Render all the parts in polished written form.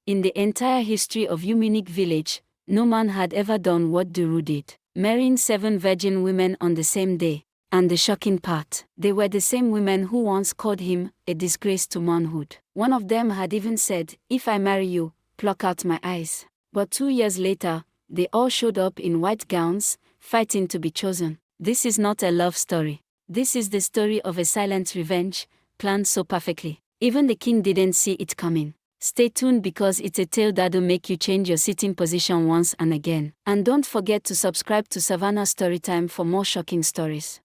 In the entire history of Umunwaoha village, no man had ever done what Duru did, marrying 7 virgin women on the same day. And the shocking part, they were the same women who once called him a disgrace to manhood. One of them had even said, "If I marry you, pluck out my eyes." But 2 years later, they all showed up in white gowns, fighting to be chosen. This is not a love story. This is the story of a silent revenge, planned so perfectly. Even the king didn't see it coming. Stay tuned because it's a tale that'll make you change your sitting position once and again. And don't forget to subscribe to Savannah Storytime for more shocking stories.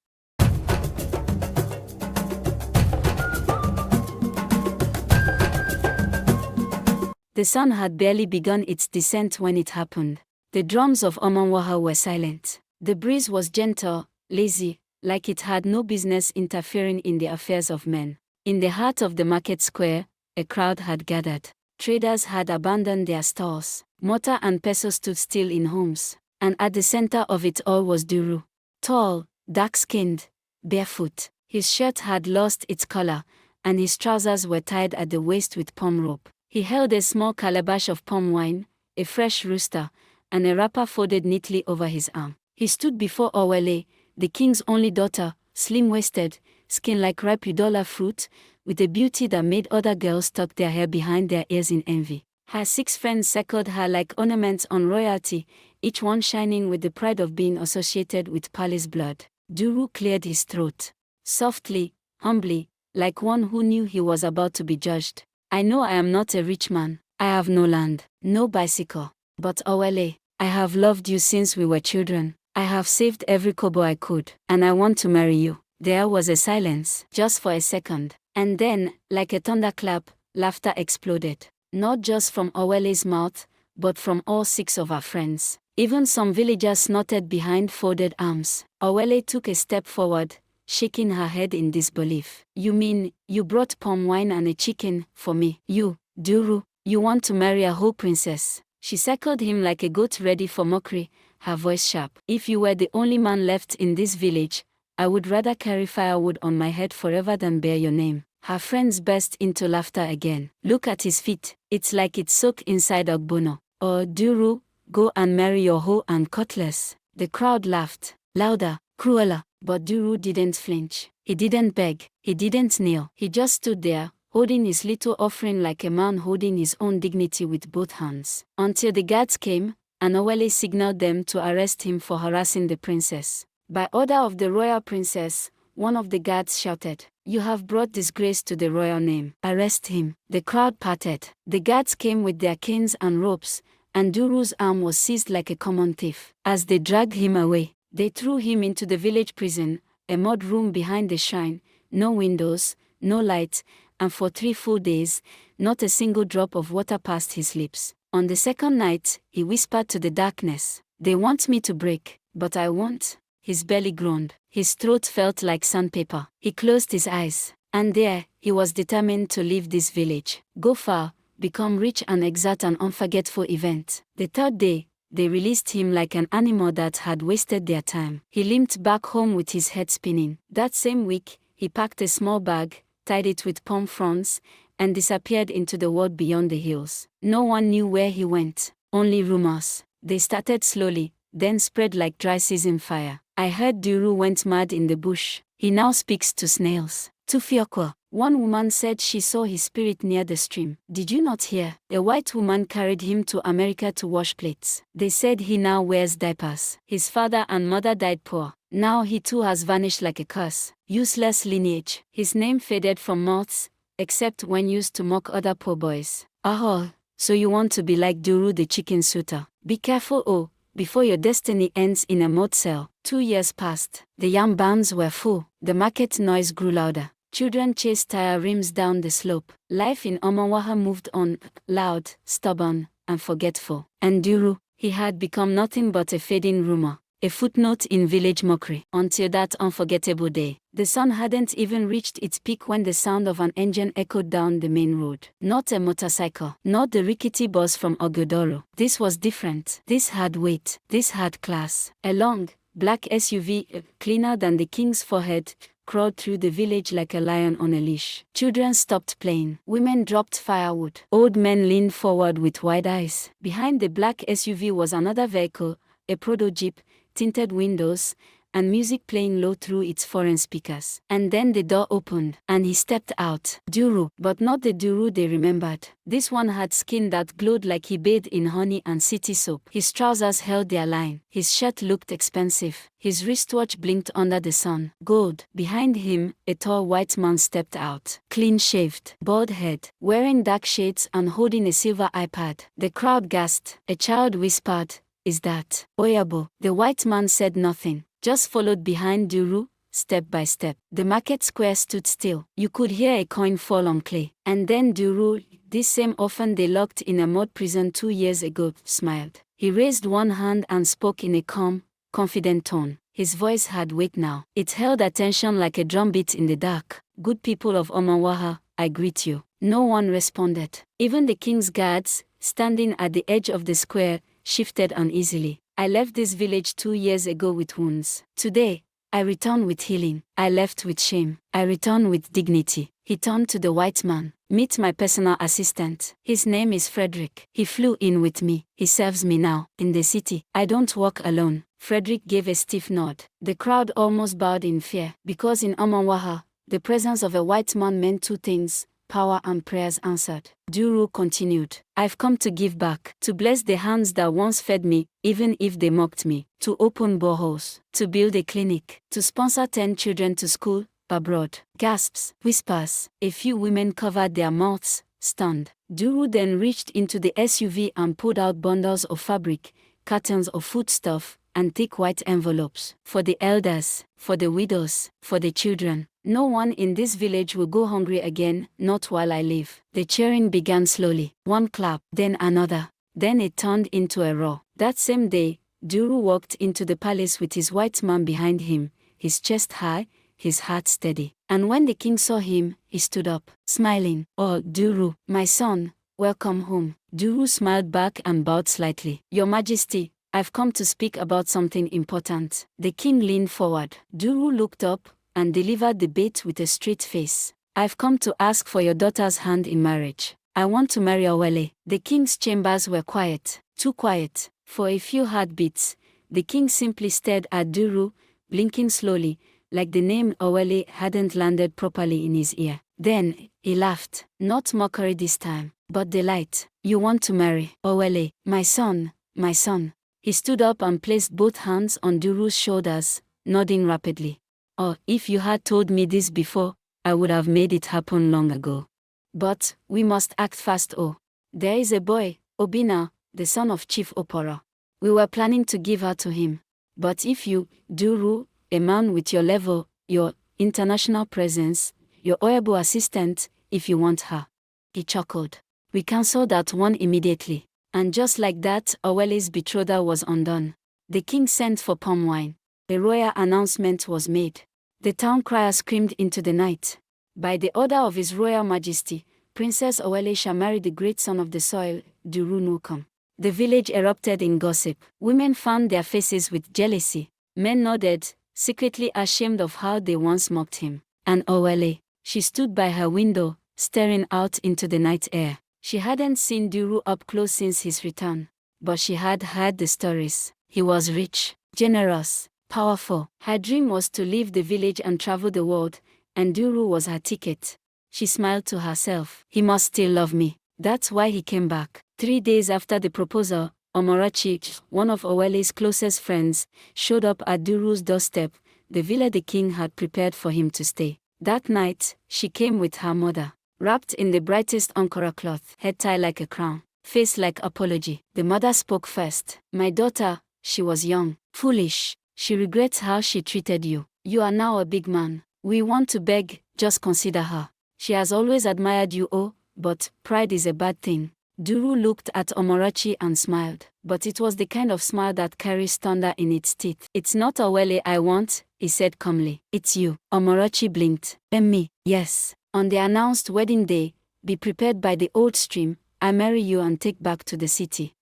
The sun had barely begun its descent when it happened. The drums of Umunwaoha were silent. The breeze was gentle, lazy, like it had no business interfering in the affairs of men. In the heart of the market square, a crowd had gathered. Traders had abandoned their stalls. Mortar and pestle stood still in homes. And at the center of it all was Duru. Tall, dark-skinned, barefoot. His shirt had lost its collar, and his trousers were tied at the waist with palm rope. He held a small calabash of palm wine, a fresh rooster, and a wrapper folded neatly over his arm. He stood before Owele, the king's only daughter, slim-waisted, skin like ripe udola fruit, with a beauty that made other girls tuck their hair behind their ears in envy. Her 6 friends circled her like ornaments on royalty, each one shining with the pride of being associated with palace blood. Duru cleared his throat. Softly, humbly, like one who knew he was about to be judged. "I know I am not a rich man. I have no land, no bicycle. But Owele, I have loved you since we were children. I have saved every kobo I could, and I want to marry you." There was a silence, just for a second. And then, like a thunderclap, laughter exploded. Not just from Owele's mouth, but from all 6 of her friends. Even some villagers snorted behind folded arms. Owele took a step forward, shaking her head in disbelief. "You mean, you brought palm wine and a chicken for me? You, Duru, you want to marry a whole princess?" She circled him like a goat ready for mockery, her voice sharp. "If you were the only man left in this village, I would rather carry firewood on my head forever than bear your name." Her friends burst into laughter again. "Look at his feet, it's like it's soaked inside ogbono." "Oh, Duru, go and marry your hoe and cutlass." The crowd laughed, louder, crueler, but Duru didn't flinch. He didn't beg, he didn't kneel. He just stood there, holding his little offering like a man holding his own dignity with both hands. Until the guards came, and Owele signaled them to arrest him for harassing the princess. By order of the royal princess, one of the guards shouted, "You have brought disgrace to the royal name. Arrest him." The crowd parted. The guards came with their canes and ropes, and Duru's arm was seized like a common thief. As they dragged him away, they threw him into the village prison, a mud room behind the shrine, no windows, no light, and for 3 full days, not a single drop of water passed his lips. On the second night, he whispered to the darkness, "They want me to break, but I won't." His belly groaned. His throat felt like sandpaper. He closed his eyes. And there, he was determined to leave this village, go far, become rich and exert an unforgettable event. The 3rd day, they released him like an animal that had wasted their time. He limped back home with his head spinning. That same week, he packed a small bag, tied it with palm fronds, and disappeared into the world beyond the hills. No one knew where he went, only rumors. They started slowly, then spread like dry season fire. "I heard Duru went mad in the bush. He now speaks to snails." Tufiokwa. One woman said she saw his spirit near the stream. "Did you not hear? A white woman carried him to America to wash plates. They said he now wears diapers. His father and mother died poor. Now he too has vanished like a curse. Useless lineage." His name faded from mouths, except when used to mock other poor boys. "Oh, so you want to be like Duru the chicken suitor? Be careful, oh, before your destiny ends in a mud cell." 2 years passed. The yam barns were full. The market noise grew louder. Children chased tire rims down the slope. Life in Umunwaoha moved on, loud, stubborn, and forgetful. And Duru, he had become nothing but a fading rumor, a footnote in village mockery. Until that unforgettable day, the sun hadn't even reached its peak when the sound of an engine echoed down the main road. Not a motorcycle, not the rickety bus from Ogodoro. This was different. This had weight. This had class. A long, black SUV, cleaner than the king's forehead, crawled through the village like a lion on a leash. Children stopped playing. Women dropped firewood. Old men leaned forward with wide eyes. Behind the black SUV was another vehicle, a proto-jeep, tinted windows, and music playing low through its foreign speakers. And then the door opened, and he stepped out. Duru, but not the Duru they remembered. This one had skin that glowed like he bathed in honey and city soap. His trousers held their line. His shirt looked expensive. His wristwatch blinked under the sun. Gold. Behind him, a tall white man stepped out. Clean-shaved, bald head, wearing dark shades and holding a silver iPad. The crowd gasped. A child whispered, "Is that Oyabo?" The white man said nothing, just followed behind Duru, step by step. The market square stood still. You could hear a coin fall on clay. And then Duru, this same orphan they locked in a mud prison 2 years ago, smiled. He raised one hand and spoke in a calm, confident tone. His voice had weight now. It held attention like a drumbeat in the dark. "Good people of Umunwaoha, I greet you." No one responded. Even the king's guards, standing at the edge of the square, shifted uneasily. "I left this village 2 years ago with wounds. Today, I return with healing. I left with shame. I return with dignity." He turned to the white man. "Meet my personal assistant. His name is Frederick. He flew in with me. He serves me now, in the city. I don't walk alone." Frederick gave a stiff nod. The crowd almost bowed in fear, because in Umunwaoha, the presence of a white man meant two things: power and prayers answered. Duru continued, "I've come to give back, to bless the hands that once fed me, even if they mocked me, to open boreholes, to build a clinic, to sponsor 10 children to school, abroad." Gasps, whispers. A few women covered their mouths, stunned. Duru then reached into the SUV and pulled out bundles of fabric, cartons of foodstuff, and thick white envelopes. "For the elders, for the widows, for the children. No one in this village will go hungry again, not while I live." The cheering began slowly. One clap, then another. Then it turned into a roar. That same day, Duru walked into the palace with his white man behind him, his chest high, his heart steady. And when the king saw him, he stood up, smiling. "Oh, Duru, my son, welcome home." Duru smiled back and bowed slightly. "Your Majesty, I've come to speak about something important." The king leaned forward. Duru looked up and delivered the bait with a straight face. "I've come to ask for your daughter's hand in marriage. I want to marry Owele." The king's chambers were quiet, too quiet. For a few heartbeats, the king simply stared at Duru, blinking slowly, like the name Owele hadn't landed properly in his ear. Then, he laughed, not mockery this time, but delight. "You want to marry Owele, my son, my son." He stood up and placed both hands on Duru's shoulders, nodding rapidly. "Oh, if you had told me this before, I would have made it happen long ago. But, we must act fast. Oh, there is a boy, Obina, the son of Chief Opora. We were planning to give her to him. But if you, Duru, a man with your level, your international presence, your Oyabo assistant, if you want her." He chuckled. "We cancelled that one immediately." And just like that, Owele's betrothal was undone. The king sent for palm wine. A royal announcement was made. The town crier screamed into the night. "By the order of His Royal Majesty, Princess Owele shall marry the great son of the soil, Duru Nukom." The village erupted in gossip. Women found their faces with jealousy. Men nodded, secretly ashamed of how they once mocked him. And Owele, she stood by her window, staring out into the night air. She hadn't seen Duru up close since his return. But she had heard the stories. He was rich, generous, powerful. Her dream was to leave the village and travel the world, and Duru was her ticket. She smiled to herself. "He must still love me. That's why he came back." 3 days after the proposal, Omorachi, one of Owele's closest friends, showed up at Duru's doorstep, the villa the king had prepared for him to stay. That night, she came with her mother, wrapped in the brightest Ankara cloth, head tie like a crown, face like apology. The mother spoke first. "My daughter, she was young, foolish. She regrets how she treated you. You are now a big man. We want to beg, just consider her. She has always admired you, oh, but pride is a bad thing." Duru looked at Omorachi and smiled, but it was the kind of smile that carries thunder in its teeth. "It's not Owele I want," he said calmly. "It's you." Omorachi blinked. "And me, yes. On the announced wedding day, be prepared by the old stream, I marry you and take back to the city."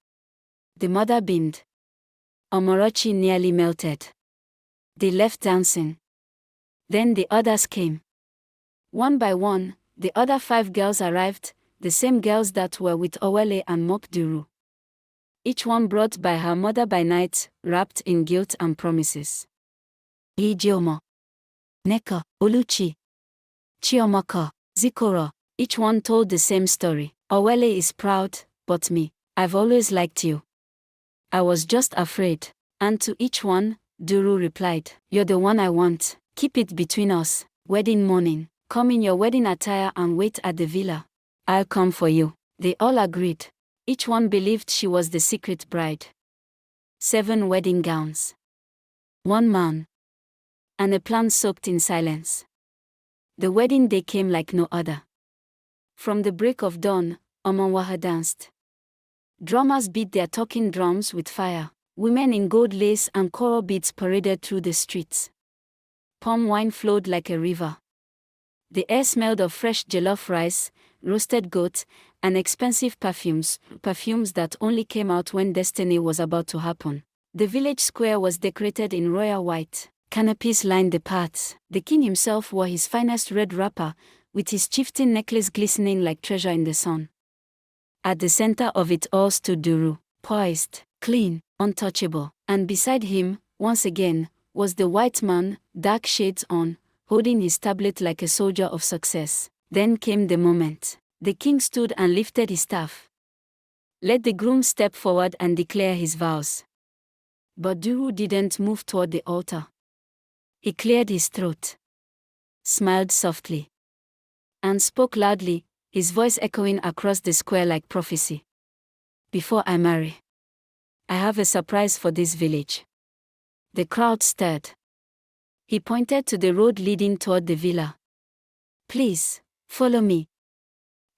The mother beamed. Omorachi nearly melted. They left dancing. Then the others came. One by one, the other 5 girls arrived, the same girls that were with Owele and mock Duru. Each one brought by her mother by night, wrapped in guilt and promises. Ijeoma, Neka, Oluchi, Chiomaka, Zikoro, each one told the same story. Owele is proud, but me, I've always liked you. I was just afraid. And to each one, Duru replied, you're the one I want, keep it between us. Wedding morning, come in your wedding attire and wait at the villa. I'll come for you. They all agreed. Each one believed she was the secret bride. 7 wedding gowns. 1 man. And a plan soaked in silence. The wedding day came like no other. From the break of dawn, Umunwaoha danced. Drummers beat their talking drums with fire. Women in gold lace and coral beads paraded through the streets. Palm wine flowed like a river. The air smelled of fresh jollof rice, roasted goat, and expensive perfumes that only came out when destiny was about to happen. The village square was decorated in royal white. Canopies lined the paths. The king himself wore his finest red wrapper, with his chieftain necklace glistening like treasure in the sun. At the center of it all stood Duru, poised, clean, untouchable, and beside him, once again, was the white man, dark shades on, holding his tablet like a soldier of success. Then came the moment. The king stood and lifted his staff. Let the groom step forward and declare his vows. But Duru didn't move toward the altar. He cleared his throat, smiled softly, and spoke loudly, his voice echoing across the square like prophecy. Before I marry, I have a surprise for this village. The crowd stirred. He pointed to the road leading toward the villa. Please, follow me.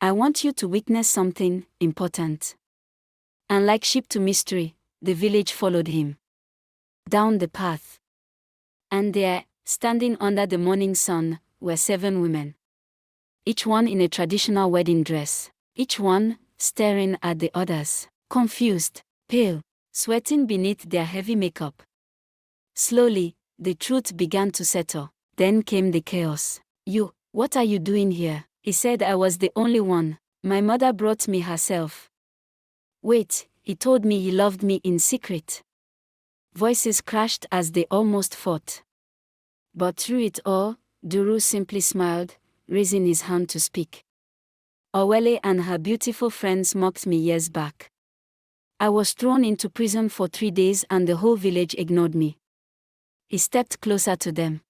I want you to witness something important. And like sheep to mystery, the village followed him. Down the path. And there, standing under the morning sun, were 7 women. Each one in a traditional wedding dress. Each one, staring at the others, confused, pale, sweating beneath their heavy makeup. Slowly, the truth began to settle. Then came the chaos. You, what are you doing here? He said I was the only one. My mother brought me herself. Wait, he told me he loved me in secret. Voices crashed as they almost fought. But through it all, Duru simply smiled, raising his hand to speak. Owele and her beautiful friends mocked me years back. I was thrown into prison for 3 days and the whole village ignored me. He stepped closer to them.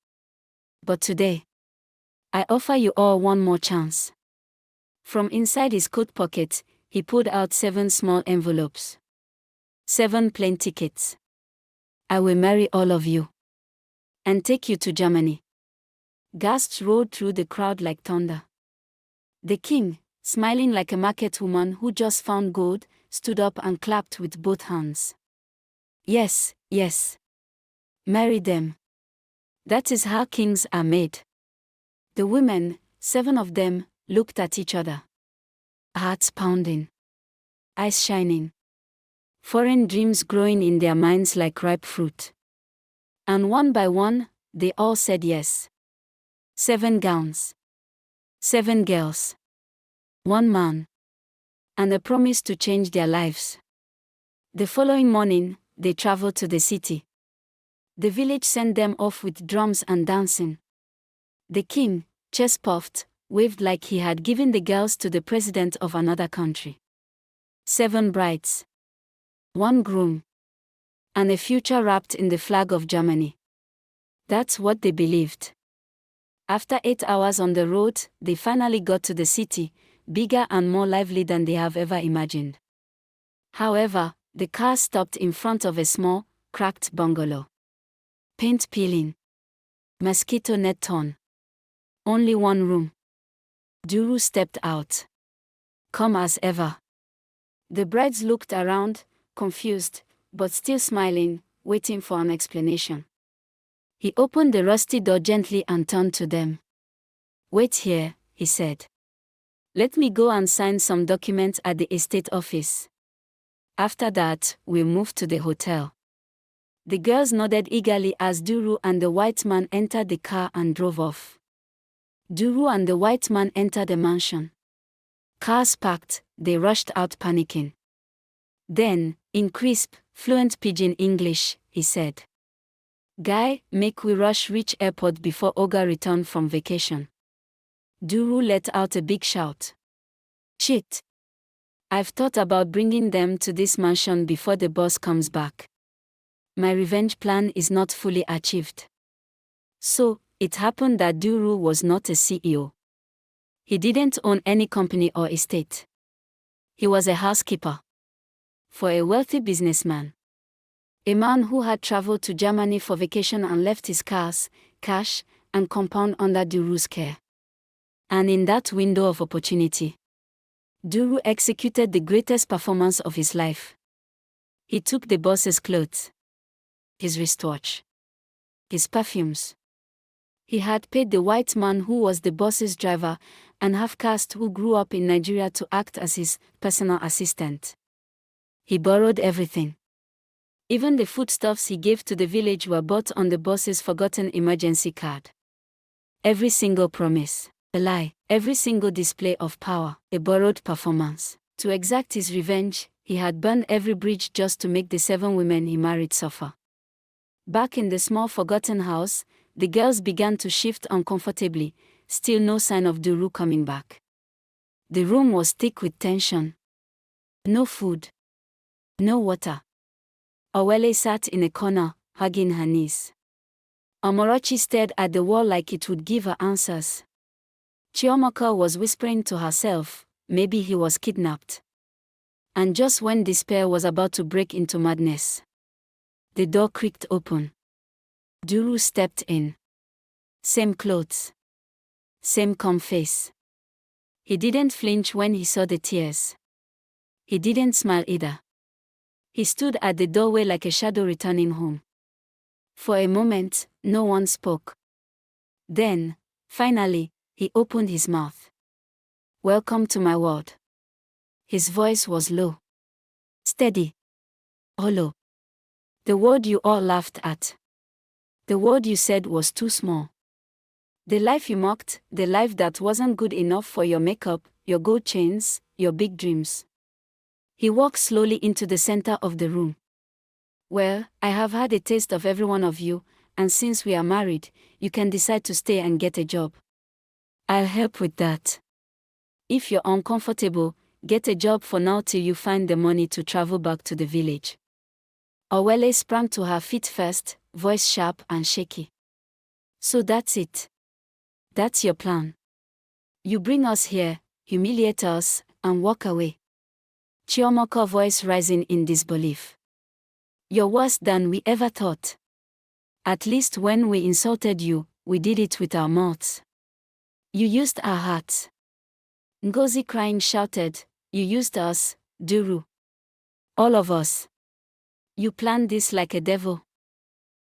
But today, I offer you all one more chance. From inside his coat pocket, he pulled out 7 small envelopes. 7 plane tickets. I will marry all of you. And take you to Germany. Gasps rolled through the crowd like thunder. The king, smiling like a market woman who just found gold, stood up and clapped with both hands. Yes, yes. Marry them. That is how kings are made. The women, 7 of them, looked at each other. Hearts pounding. Eyes shining. Foreign dreams growing in their minds like ripe fruit. And one by one, they all said yes. 7 gowns. 7 girls. 1 man. And a promise to change their lives. The following morning, they traveled to the city. The village sent them off with drums and dancing. The king, chest puffed, waved like he had given the girls to the president of another country. 7 brides. 1 groom. And a future wrapped in the flag of Germany. That's what they believed. After 8 hours on the road, they finally got to the city, bigger and more lively than they have ever imagined. However, the car stopped in front of a small, cracked bungalow. Paint peeling. Mosquito net torn. Only 1 room. Duru stepped out. Calm as ever. The brides looked around, confused, but still smiling, waiting for an explanation. He opened the rusty door gently and turned to them. Wait here, he said. Let me go and sign some documents at the estate office. After that, we'll move to the hotel. The girls nodded eagerly as Duru and the white man entered the car and drove off. Duru and the white man entered the mansion. Cars parked, they rushed out panicking. Then, in crisp, fluent pidgin English, he said, "Guy, make we rush reach airport before Oga return from vacation." Duru let out a big shout. "Shit! I've thought about bringing them to this mansion before the boss comes back. My revenge plan is not fully achieved." So, it happened that Duru was not a CEO. He didn't own any company or estate. He was a housekeeper for a wealthy businessman. A man who had traveled to Germany for vacation and left his cars, cash, and compound under Duru's care. And in that window of opportunity, Duru executed the greatest performance of his life. He took the boss's clothes, his wristwatch, his perfumes. He had paid the white man who was the boss's driver and half-caste who grew up in Nigeria to act as his personal assistant. He borrowed everything. Even the foodstuffs he gave to the village were bought on the boss's forgotten emergency card. Every single promise, a lie, every single display of power, a borrowed performance. To exact his revenge, he had burned every bridge just to make the 7 women he married suffer. Back in the small forgotten house, the girls began to shift uncomfortably, still no sign of Duru coming back. The room was thick with tension. No food. No water. Owele sat in a corner, hugging her knees. Omorochi stared at the wall like it would give her answers. Chiomaka was whispering to herself, maybe he was kidnapped. And just when despair was about to break into madness, the door creaked open. Duru stepped in. Same clothes. Same calm face. He didn't flinch when he saw the tears. He didn't smile either. He stood at the doorway like a shadow returning home. For a moment, no one spoke. Then, finally, he opened his mouth. "Welcome to my world." His voice was low, steady, hollow. The word you all laughed at. The word you said was too small. The life you mocked, the life that wasn't good enough for your makeup, your gold chains, your big dreams. He walked slowly into the center of the room. "Well, I have had a taste of every one of you, and since we are married, you can decide to stay and get a job. I'll help with that. If you're uncomfortable, get a job for now till you find the money to travel back to the village." Owele sprang to her feet first, voice sharp and shaky. "So that's it. That's your plan. You bring us here, humiliate us, and walk away." Chiomaka voice rising in disbelief. "You're worse than we ever thought. At least when we insulted you, we did it with our mouths. You used our hearts." Ngozi crying shouted, "You used us, Duru. All of us. You planned this like a devil.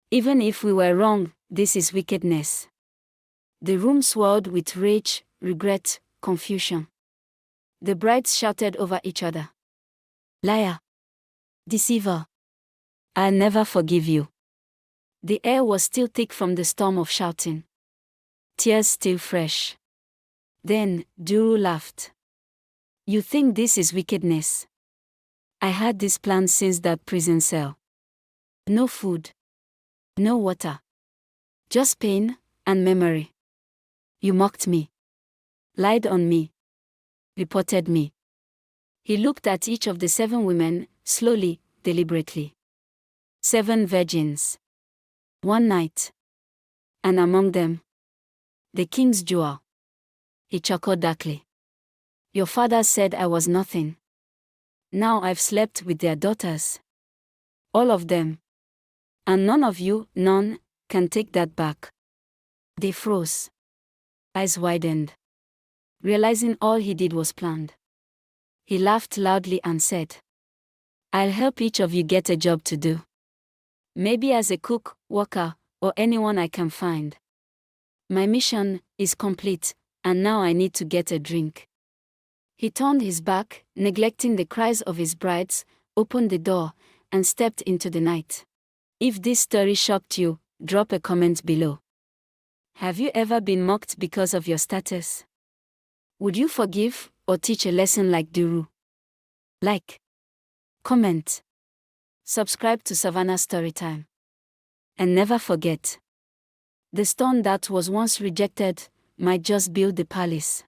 Even if we were wrong, this is wickedness." The room swirled with rage, regret, confusion. The brides shouted over each other. "Liar! Deceiver! I'll never forgive you." The air was still thick from the storm of shouting. Tears still fresh. Then, Duru laughed. "You think this is wickedness? I had this plan since that prison cell. No food. No water. Just pain and memory. You mocked me. Lied on me. Reported me." He looked at each of the 7 women, slowly, deliberately. 7 virgins. One night. And among them, the king's jewel. He chuckled darkly. "Your father said I was nothing. Now I've slept with their daughters. All of them. And none of you, none, can take that back." They froze. Eyes widened. Realizing all he did was planned. He laughed loudly and said, "I'll help each of you get a job to do. Maybe as a cook, worker, or anyone I can find. My mission is complete, and now I need to get a drink." He turned his back, neglecting the cries of his brides, opened the door, and stepped into the night. If this story shocked you, drop a comment below. Have you ever been mocked because of your status? Would you forgive or teach a lesson like Duru? Like, comment, subscribe to Savannah Storytime. And never forget, the stone that was once rejected might just build the palace.